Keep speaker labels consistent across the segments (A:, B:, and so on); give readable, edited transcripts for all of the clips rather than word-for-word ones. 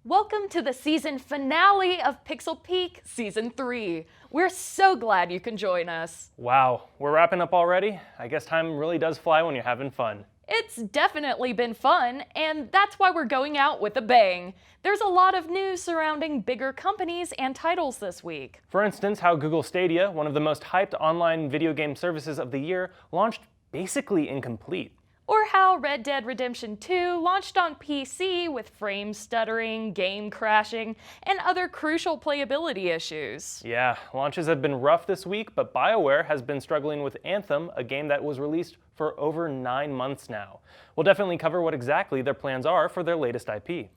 A: Welcome to the season finale of Pixel Peak Season 3. We're so glad you can join us.
B: Wow, we're wrapping up already? I guess time really does fly when you're having fun.
A: It's definitely been fun, and that's why we're going out with a bang. There's a lot of news surrounding bigger companies and titles this week.
B: For instance, how Google Stadia, one of the most hyped online video game services of the year, launched basically incomplete.
A: Or how Red Dead Redemption 2 launched on PC with frame stuttering, game crashing, and other crucial playability issues.
B: Yeah, launches have been rough this week, but BIOWARE has been struggling with Anthem, a game that was released for over 9 months now. We'll definitely cover what exactly their plans are for their latest IP.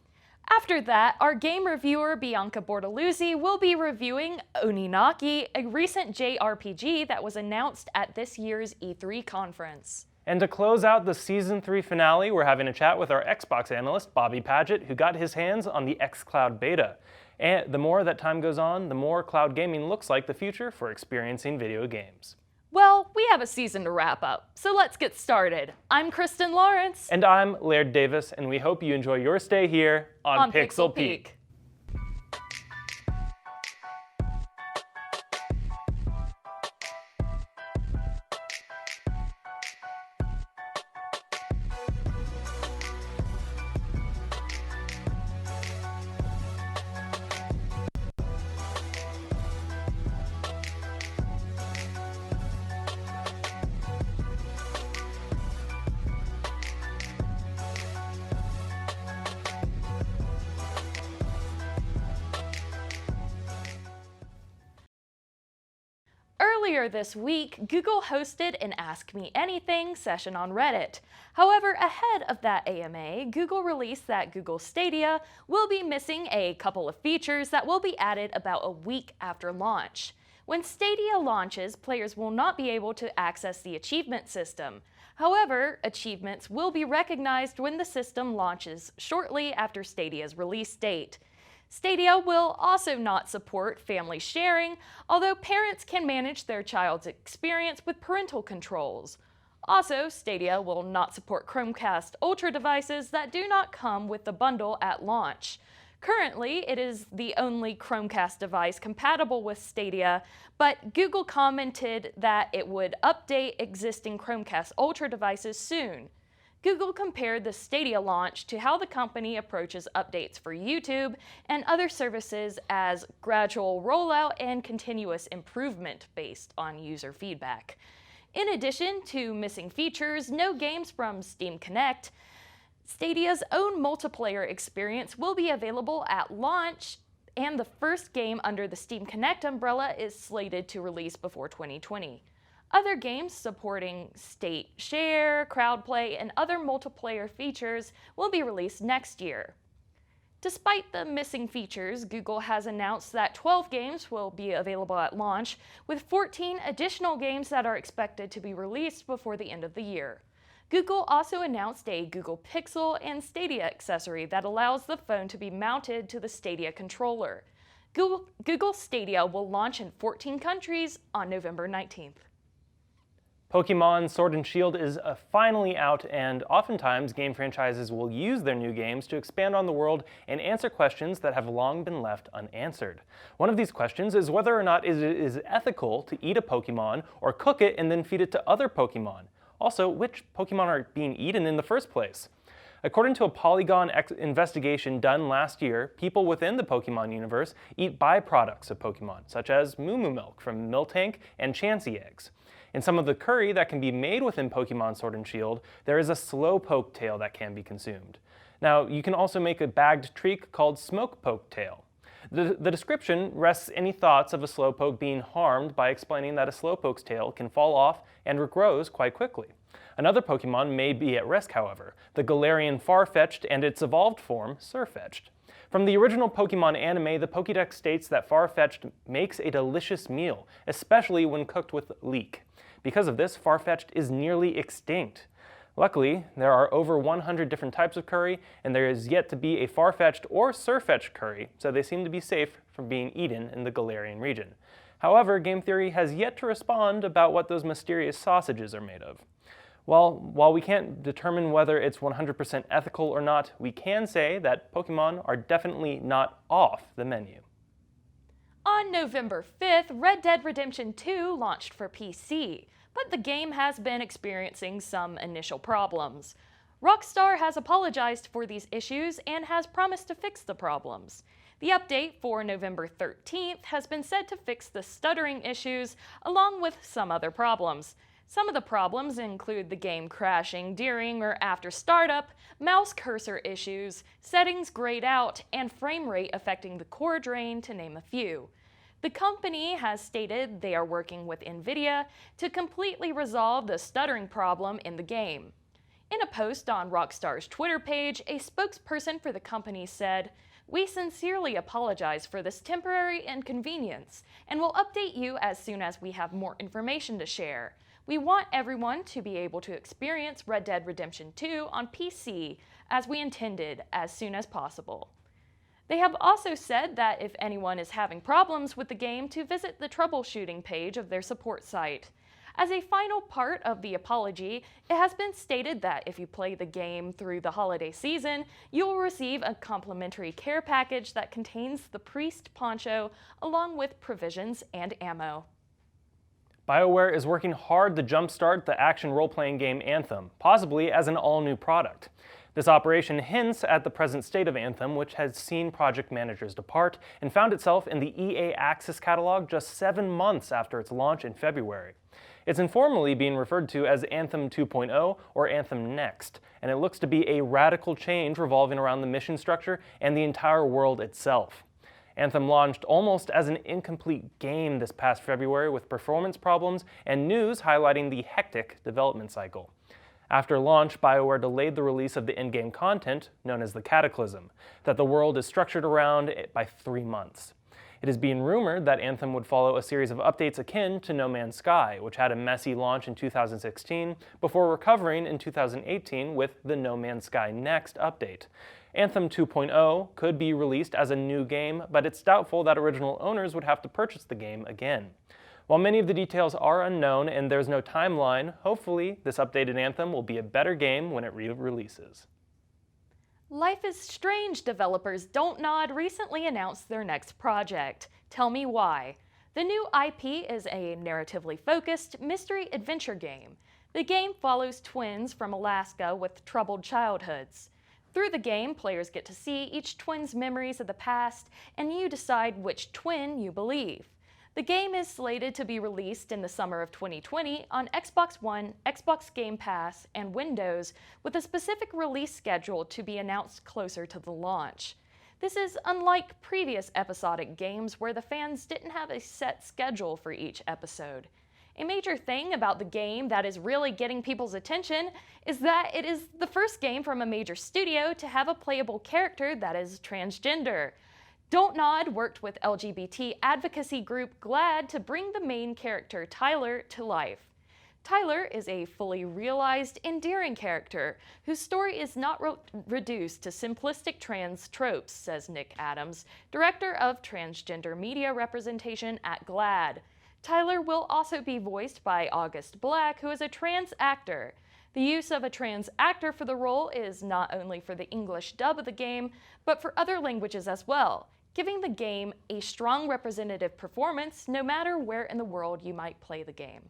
A: After that, our game reviewer Bianca Bortoluzzi will be reviewing Oninaki, a recent JRPG that was announced at this year's E3 conference.
B: And to close out the Season 3 finale, we're having a chat with our Xbox analyst, Bobby Padgett, who got his hands on the XCloud beta. And the more that time goes on, the more cloud gaming looks like the future for experiencing video games.
A: Well, we have a season to wrap up, so let's get started. I'm Kristen Lawrence.
B: And I'm Laird Davis, and we hope you enjoy your stay here on Pixel Peak.
A: Earlier this week, Google hosted an Ask Me Anything session on Reddit. However, ahead of that AMA, Google released that Google Stadia will be missing a couple of features that will be added about a week after launch. When Stadia launches, players will not be able to access the achievement system. However, achievements will be recognized when the system launches shortly after Stadia's release date. Stadia will also not support family sharing, although parents can manage their child's experience with parental controls. Also, Stadia will not support Chromecast Ultra devices that do not come with the bundle at launch. Currently, it is the only Chromecast device compatible with Stadia, but Google commented that it would update existing Chromecast Ultra devices soon. Google compared the Stadia launch to how the company approaches updates for YouTube and other services as gradual rollout and continuous improvement based on user feedback. In addition to missing features, no games from Steam Connect, Stadia's own multiplayer experience will be available at launch, and the first game under the Steam Connect umbrella is slated to release before 2020. Other games supporting state share, crowdplay, and other multiplayer features will be released next year. Despite the missing features, Google has announced that 12 games will be available at launch, with 14 additional games that are expected to be released before the end of the year. Google also announced a Google Pixel and Stadia accessory that allows the phone to be mounted to the Stadia controller. Google Stadia will launch in 14 countries on November 19th.
B: Pokemon Sword and Shield is finally out, and oftentimes game franchises will use their new games to expand on the world and answer questions that have long been left unanswered. One of these questions is whether or not it is ethical to eat a Pokemon or cook it and then feed it to other Pokemon. Also, which Pokemon are being eaten in the first place? According to a Polygon investigation done last year, people within the Pokemon universe eat byproducts of Pokemon, such as Moo Moo milk from Miltank and Chansey eggs. In some of the curry that can be made within Pokemon Sword and Shield, there is a Slowpoke tail that can be consumed. Now, you can also make a bagged treat called Smokepoke tail. The description rests any thoughts of a Slowpoke being harmed by explaining that a Slowpoke's tail can fall off and regrows quite quickly. Another Pokemon may be at risk, however, the Galarian Farfetch'd and its evolved form, Sirfetch'd. From the original Pokemon anime, the Pokédex states that Farfetch'd makes a delicious meal, especially when cooked with leek. Because of this, Farfetch'd is nearly extinct. Luckily, there are over 100 different types of curry, and there is yet to be a Farfetch'd or Sirfetch'd curry, so they seem to be safe from being eaten in the Galarian region. However, game theory has yet to respond about what those mysterious sausages are made of. Well, while we can't determine whether it's 100% ethical or not, we can say that Pokemon are definitely not off the menu.
A: On November 5th, Red Dead Redemption 2 launched for PC, but the game has been experiencing some initial problems. Rockstar has apologized for these issues and has promised to fix the problems. The update for November 13th has been said to fix the stuttering issues along with some other problems. Some of the problems include the game crashing during or after startup, mouse cursor issues, settings grayed out, and frame rate affecting the core drain, to name a few. The company has stated they are working with NVIDIA to completely resolve the stuttering problem in the game. In a post on Rockstar's Twitter page, a spokesperson for the company said, "We sincerely apologize for this temporary inconvenience and will update you as soon as we have more information to share. We want everyone to be able to experience Red Dead Redemption 2 on PC as we intended as soon as possible." They have also said that if anyone is having problems with the game, to visit the troubleshooting page of their support site. As a final part of the apology, it has been stated that if you play the game through the holiday season, you will receive a complimentary care package that contains the priest poncho along with provisions and ammo.
B: BioWare is working hard to jumpstart the action role-playing game Anthem, possibly as an all-new product. This operation hints at the present state of Anthem, which has seen project managers depart and found itself in the EA Access catalog just 7 months after its launch in February. It's informally being referred to as Anthem 2.0 or Anthem Next, and it looks to be a radical change revolving around the mission structure and the entire world itself. Anthem launched almost as an incomplete game this past February with performance problems and news highlighting the hectic development cycle. After launch, BioWare delayed the release of the in-game content, known as the Cataclysm, that the world is structured around by 3 months. It is being rumored that Anthem would follow a series of updates akin to No Man's Sky, which had a messy launch in 2016 before recovering in 2018 with the No Man's Sky Next update. Anthem 2.0 could be released as a new game, but it's doubtful that original owners would have to purchase the game again. While many of the details are unknown and there's no timeline, hopefully this updated Anthem will be a better game when it re-releases.
A: Life is Strange developers Don't Nod recently announced their next project. Tell Me Why. The new IP is a narratively focused mystery adventure game. The game follows twins from Alaska with troubled childhoods. Through the game, players get to see each twin's memories of the past, and you decide which twin you believe. The game is slated to be released in the summer of 2020 on Xbox One, Xbox Game Pass, and Windows, with a specific release schedule to be announced closer to the launch. This is unlike previous episodic games where the fans didn't have a set schedule for each episode. A major thing about the game that is really getting people's attention is that it is the first game from a major studio to have a playable character that is transgender. Don't Nod worked with LGBT advocacy group GLAAD to bring the main character, Tyler, to life. Tyler is a fully realized, endearing character whose story is not reduced to simplistic trans tropes, says Nick Adams, director of transgender media representation at GLAAD. Tyler will also be voiced by August Black, who is a trans actor. The use of a trans actor for the role is not only for the English dub of the game, but for other languages as well, giving the game a strong representative performance no matter where in the world you might play the game.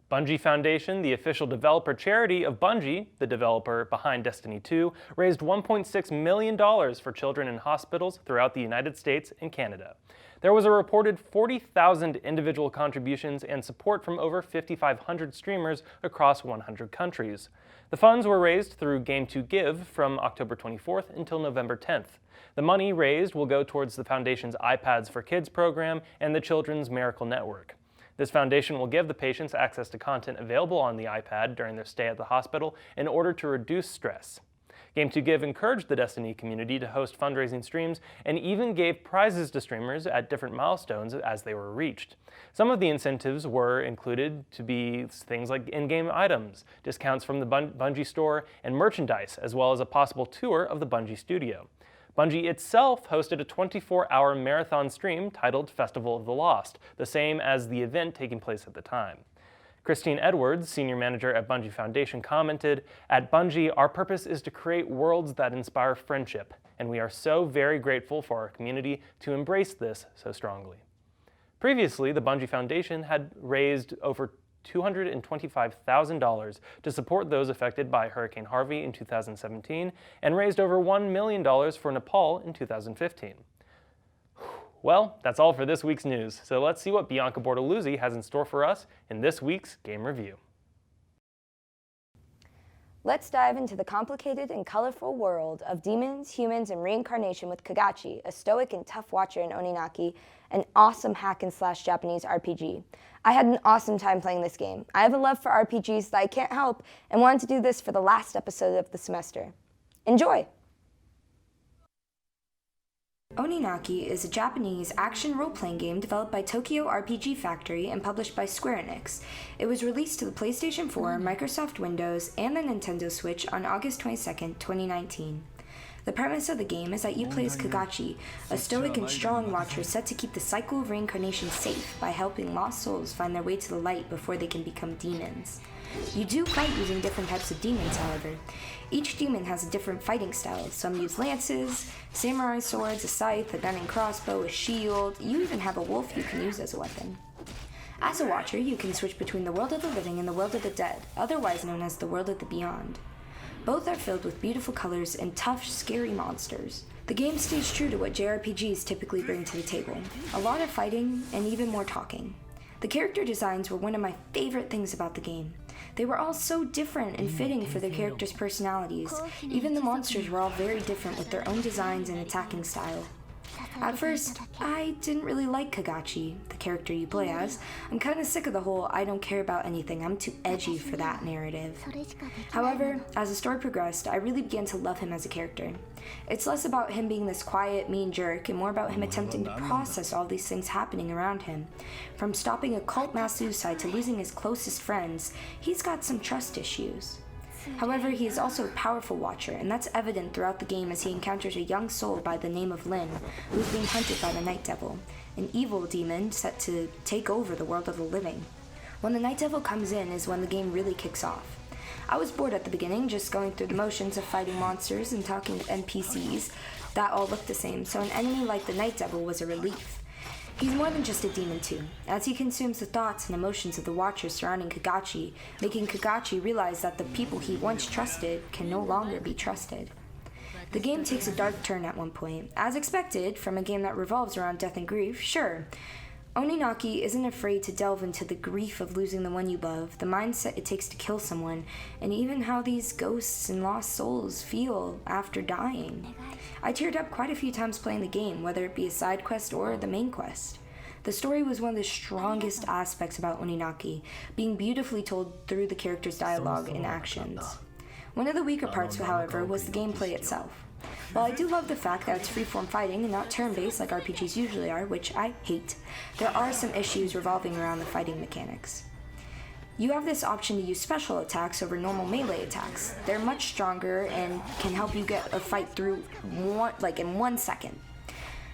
B: Bungie Foundation, the official developer charity of Bungie, the developer behind Destiny 2, raised $1.6 million for children in hospitals throughout the United States and Canada. There was a reported 40,000 individual contributions and support from over 5,500 streamers across 100 countries. The funds were raised through Game2Give from October 24th until November 10th. The money raised will go towards the Foundation's iPads for Kids program and the Children's Miracle Network. This foundation will give the patients access to content available on the iPad during their stay at the hospital in order to reduce stress. Game2Give encouraged the Destiny community to host fundraising streams and even gave prizes to streamers at different milestones as they were reached. Some of the incentives were included to be things like in-game items, discounts from the Bungie store, and merchandise, as well as a possible tour of the Bungie studio. Bungie itself hosted a 24-hour marathon stream titled Festival of the Lost, the same as the event taking place at the time. Christine Edwards, senior manager at Bungie Foundation, commented, "At Bungie, our purpose is to create worlds that inspire friendship, and we are so very grateful for our community to embrace this so strongly." Previously, the Bungie Foundation had raised over $225,000 to support those affected by Hurricane Harvey in 2017 and raised over $1 million for Nepal in 2015. Well, that's all for this week's news, so let's see what Bianca Bortoluzzi has in store for us in this week's Game Review.
C: Let's dive into the complicated and colorful world of demons, humans, and reincarnation with Kagachi, a stoic and tough watcher in Oninaki, an awesome hack-and-slash Japanese RPG. I had an awesome time playing this game. I have a love for RPGs that I can't help and wanted to do this for the last episode of the semester. Enjoy! Oninaki is a Japanese action role-playing game developed by Tokyo RPG Factory and published by Square Enix. It was released to the PlayStation 4, Microsoft Windows, and the Nintendo Switch on August 22, 2019. The premise of the game is that you play as Kagachi, a stoic and strong watcher set to keep the cycle of reincarnation safe by helping lost souls find their way to the light before they can become demons. You do fight using different types of demons, however. Each demon has a different fighting style. Some use lances, samurai swords, a scythe, a gun and crossbow, a shield. You even have a wolf you can use as a weapon. As a watcher, you can switch between the world of the living and the world of the dead, otherwise known as the world of the beyond. Both are filled with beautiful colors and tough, scary monsters. The game stays true to what JRPGs typically bring to the table. A lot of fighting and even more talking. The character designs were one of my favorite things about the game. They were all so different and fitting for their characters' personalities. Even the monsters were all very different with their own designs and attacking style. At first, I didn't really like Kagachi, the character you play as. I'm kinda sick of the whole I don't care about anything, I'm too edgy for that narrative. However, as the story progressed, I really began to love him as a character. It's less about him being this quiet, mean jerk, and more about him attempting to process all these things happening around him. From stopping a cult mass suicide to losing his closest friends, he's got some trust issues. However, he is also a powerful watcher, and that's evident throughout the game as he encounters a young soul by the name of Lin, who is being hunted by the Night Devil, an evil demon set to take over the world of the living. When the Night Devil comes in is when the game really kicks off. I was bored at the beginning, just going through the motions of fighting monsters and talking to NPCs that all looked the same, so an enemy like the Night Devil was a relief. He's more than just a demon too, as he consumes the thoughts and emotions of the watchers surrounding Kagachi, making Kagachi realize that the people he once trusted can no longer be trusted. The game takes a dark turn at one point. As expected, from a game that revolves around death and grief, sure. Oninaki isn't afraid to delve into the grief of losing the one you love, the mindset it takes to kill someone, and even how these ghosts and lost souls feel after dying. I teared up quite a few times playing the game, whether it be a side quest or the main quest. The story was one of the strongest aspects about Oninaki, being beautifully told through the characters' dialogue and actions. One of the weaker parts, however, was the gameplay itself. While I do love the fact that it's freeform fighting and not turn-based like RPGs usually are, which I hate, there are some issues revolving around the fighting mechanics. You have this option to use special attacks over normal melee attacks. They're much stronger and can help you get a fight through in 1 second.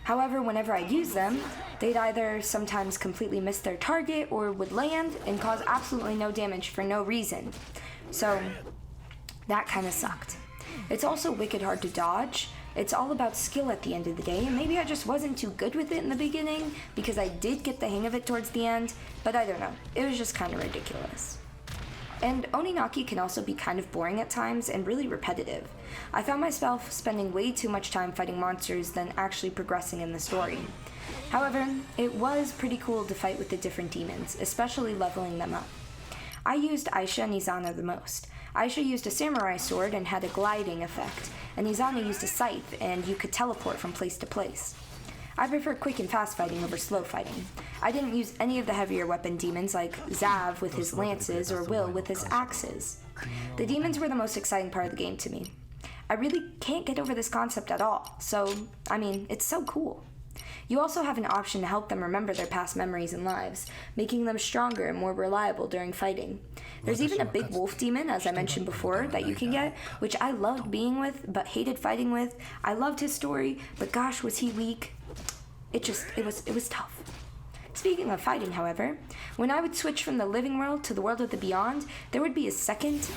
C: However, whenever I use them, they'd either sometimes completely miss their target or would land and cause absolutely no damage for no reason. So, that kinda sucked. It's also wicked hard to dodge. It's all about skill at the end of the day, and maybe I just wasn't too good with it in the beginning because I did get the hang of it towards the end, but I don't know. It was just kind of ridiculous. And Oninaki can also be kind of boring at times and really repetitive. I found myself spending way too much time fighting monsters than actually progressing in the story. However, it was pretty cool to fight with the different demons, especially leveling them up. I used Aisha and Izana the most. Aisha used a samurai sword and had a gliding effect, and Izana used a scythe and you could teleport from place to place. I prefer quick and fast fighting over slow fighting. I didn't use any of the heavier weapon demons like Zav with his lances or Will with his axes. The demons were the most exciting part of the game to me. I really can't get over this concept at all, so, it's so cool. You also have an option to help them remember their past memories and lives, making them stronger and more reliable during fighting. There's even a big wolf demon, as I mentioned before, that you can get, which I loved being with, but hated fighting with. I loved his story, but gosh, was he weak. It was tough. Speaking of fighting, however, when I would switch from the living world to the world of the beyond, there would be a 2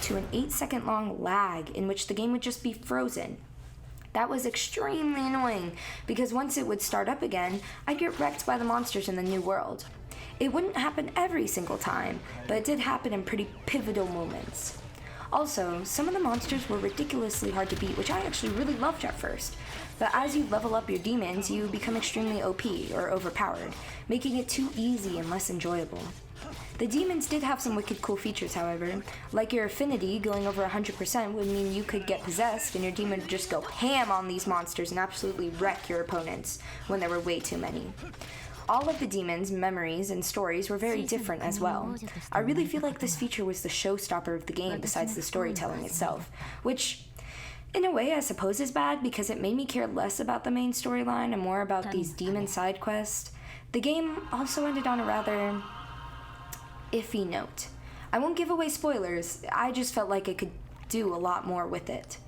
C: to an 8-second long lag in which the game would just be frozen. That was extremely annoying, because once it would start up again, I'd get wrecked by the monsters in the new world. It wouldn't happen every single time, but it did happen in pretty pivotal moments. Also, some of the monsters were ridiculously hard to beat, which I actually really loved at first. But as you level up your demons, you become extremely OP, or overpowered, making it too easy and less enjoyable. The demons did have some wicked cool features, however, like your affinity going over 100% would mean you could get possessed and your demon would just go ham on these monsters and absolutely wreck your opponents when there were way too many. All of the demons' memories and stories were very different as well. I really feel like this feature was the showstopper of the game besides the storytelling itself, which in a way I suppose is bad because it made me care less about the main storyline and more about these demon side quests. The game also ended on a rather iffy note. I won't give away spoilers, I just felt like it could do a lot more with it.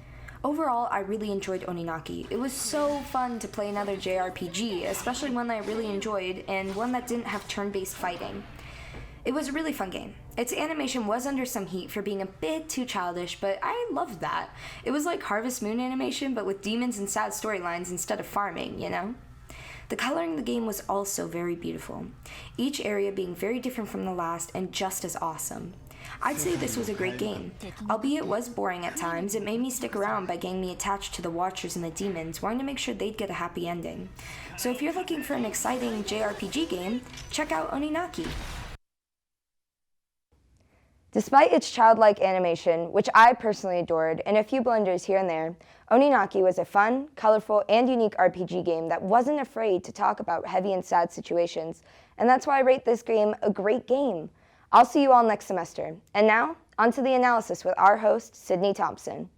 C: Overall, I really enjoyed Oninaki. It was so fun to play another JRPG, especially one that I really enjoyed, and one that didn't have turn-based fighting. It was a really fun game. Its animation was under some heat for being a bit too childish, but I loved that. It was like Harvest Moon animation, but with demons and sad storylines instead of farming, you know? The coloring in the game was also very beautiful, each area being very different from the last and just as awesome. I'd say this was a great game. Albeit it was boring at times, it made me stick around by getting me attached to the Watchers and the Demons, wanting to make sure they'd get a happy ending. So if you're looking for an exciting JRPG game, check out Oninaki.
D: Despite its childlike animation, which I personally adored, and a few blunders here and there, Oninaki was a fun, colorful, and unique RPG game that wasn't afraid to talk about heavy and sad situations, and that's why I rate this game a great game. I'll see you all next semester. And now, on to the analysis with our host, Sydney Thompson.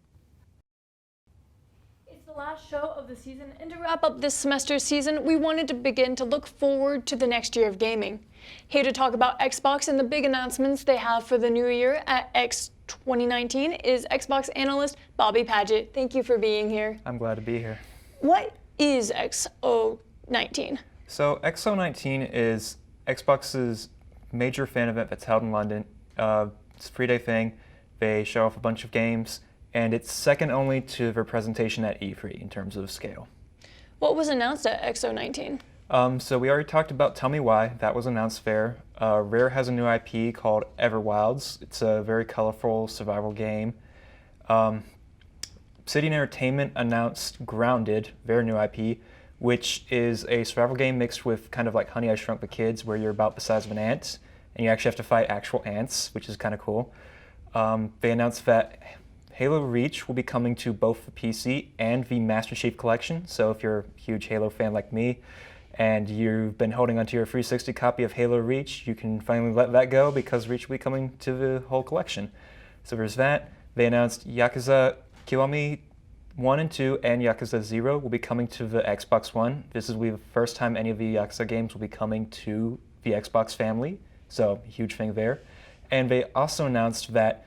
E: It's the last show of the season, and to wrap up this semester's season, we wanted to begin to look forward to the next year of gaming. Here to talk about Xbox and the big announcements they have for the new year at X 2019 is Xbox analyst Bobby Padgett. Thank you for being here.
F: I'm glad to be here.
E: What is X019?
F: So X019 is Xbox's major fan event that's held in London. It's a 3-day thing. They show off a bunch of games, and it's second only to their presentation at E3 in terms of scale.
E: What was announced at X019?
F: So we already talked about Tell Me Why. That was announced there. Rare has a new IP called Everwilds. It's a very colorful survival game. Obsidian Entertainment announced Grounded, their new IP, which is a survival game mixed with kind of like Honey, I Shrunk the Kids, where you're about the size of an ant, and you actually have to fight actual ants, which is kind of cool. They announced that Halo Reach will be coming to both the PC and the Master Chief Collection, so if you're a huge Halo fan like me, and you've been holding onto your 360 copy of Halo Reach, you can finally let that go because Reach will be coming to the whole collection. So there's that. They announced Yakuza Kiwami 1 and 2 and Yakuza 0 will be coming to the Xbox One. This will be the first time any of the Yakuza games will be coming to the Xbox family, so a huge thing there. And they also announced that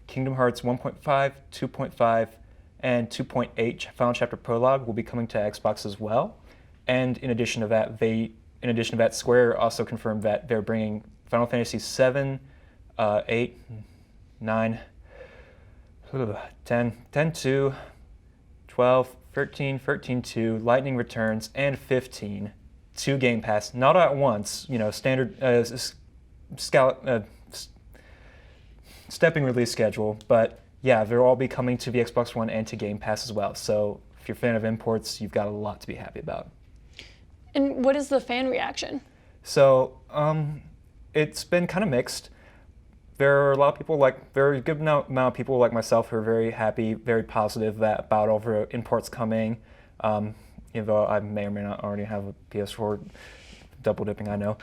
F: Kingdom Hearts 1.5, 2.5, and 2.8 Final Chapter Prologue will be coming to Xbox as well. And in addition to that, Square also confirmed that they're bringing Final Fantasy 7, 8, 9, 10, 10-2, 12, 13, 13-2, Lightning Returns, and 15 to Game Pass. Not at once, standard stepping release schedule, but yeah, they'll all be coming to the Xbox One and to Game Pass as well. So if you're a fan of imports, you've got a lot to be happy about.
E: And what is the fan reaction?
F: So it's been kind of mixed. There are a lot of people, very good amount of people like myself who are very happy, very positive about all the imports coming. Even though I may or may not already have a PS4, double dipping, I know.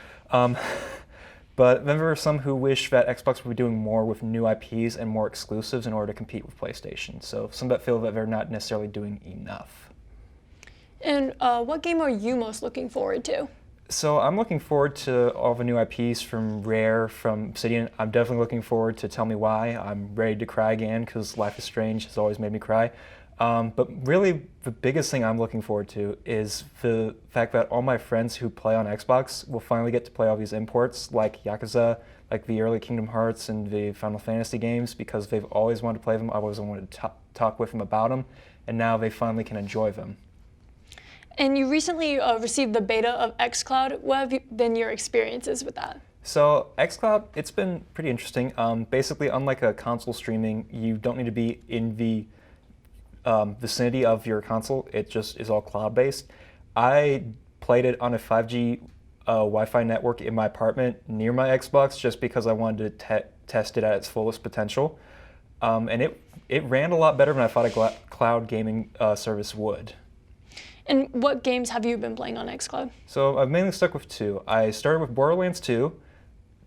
F: But then there are some who wish that Xbox would be doing more with new IPs and more exclusives in order to compete with PlayStation. So some that feel that they're not necessarily doing enough.
E: And what game are you most looking forward to?
F: So I'm looking forward to all the new IPs from Rare, from Obsidian. I'm definitely looking forward to Tell Me Why. I'm ready to cry again because Life is Strange has always made me cry. But really, the biggest thing I'm looking forward to is the fact that all my friends who play on Xbox will finally get to play all these imports, like Yakuza, like the early Kingdom Hearts and the Final Fantasy games, because they've always wanted to play them, I always wanted to talk with them about them, and now they finally can enjoy them.
E: And you recently received the beta of XCloud. What have been your experiences with that?
F: So XCloud, it's been pretty interesting. Basically, unlike a console streaming, you don't need to be in the vicinity of your console. It just is all cloud-based. I played it on a 5G Wi-Fi network in my apartment near my Xbox just because I wanted to test it at its fullest potential. And it ran a lot better than I thought a cloud gaming service would.
E: And what games have you been playing on XCloud?
F: So I've mainly stuck with two. I started with Borderlands 2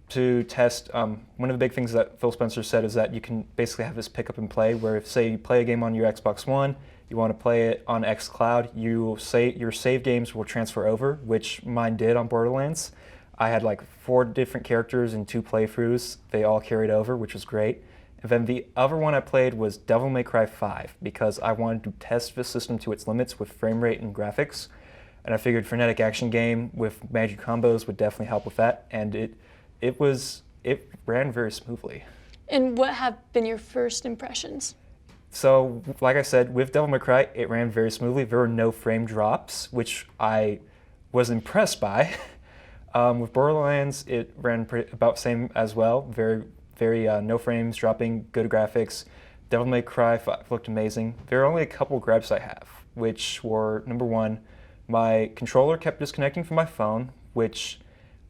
F: to test. One of the big things that Phil Spencer said is that you can basically have this pick up and play, where if, say, you play a game on your Xbox One, you want to play it on xCloud, your save games will transfer over, which mine did on Borderlands. I had like 4 different characters in 2 playthroughs. They all carried over, which was great. And then the other one I played was Devil May Cry 5, because I wanted to test the system to its limits with frame rate and graphics. And I figured frenetic action game with magic combos would definitely help with that. And it ran very smoothly.
E: And what have been your first impressions?
F: So, like I said, with Devil May Cry, it ran very smoothly. There were no frame drops, which I was impressed by. With Borderlands, it ran about the same as well. Very no frames dropping, good graphics. Devil May Cry looked amazing. There are only a couple gripes I have, which were, number one, my controller kept disconnecting from my phone, which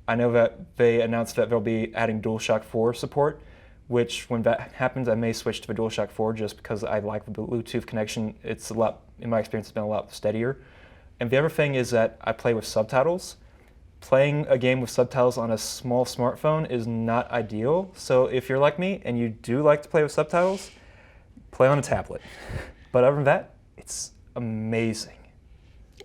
F: I know that they announced that they'll be adding DualShock 4 support, which when that happens, I may switch to the DualShock 4 just because I like the Bluetooth connection. It's a lot, in my experience, it's been a lot steadier. And the other thing is that I play with subtitles. Playing a game with subtitles on a small smartphone is not ideal. So if you're like me and you do like to play with subtitles, play on a tablet. But other than that, it's amazing.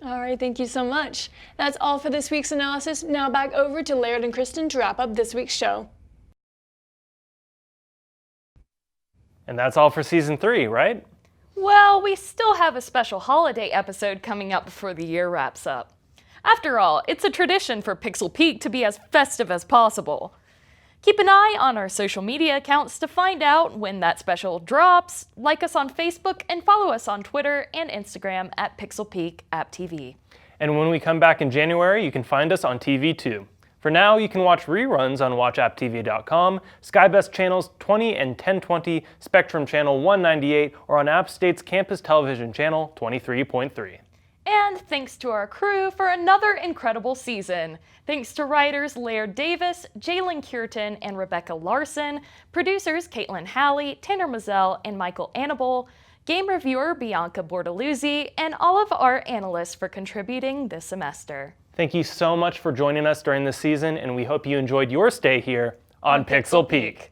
E: All right, thank you so much. That's all for this week's analysis. Now back over to Laird and Kristen to wrap up this week's show.
B: And that's all for Season 3, right?
A: Well, we still have a special holiday episode coming up before the year wraps up. After all, it's a tradition for Pixel Peak to be as festive as possible. Keep an eye on our social media accounts to find out when that special drops, like us on Facebook, and follow us on Twitter and Instagram at Pixel Peak AppTV.
B: And when we come back in January, you can find us on TV too. For now, you can watch reruns on WatchAppTV.com, SkyBest channels 20 and 1020, Spectrum channel 198, or on App State's Campus Television channel 23.3.
A: And thanks to our crew for another incredible season. Thanks to writers Laird Davis, Jalen Cureton, and Rebecca Larson, producers Caitlin Halley, Tanner Mazzell, and Michael Annable, game reviewer Bianca Bortoluzzi, and all of our analysts for contributing this semester.
B: Thank you so much for joining us during this season, and we hope you enjoyed your stay here on Pixel Peak.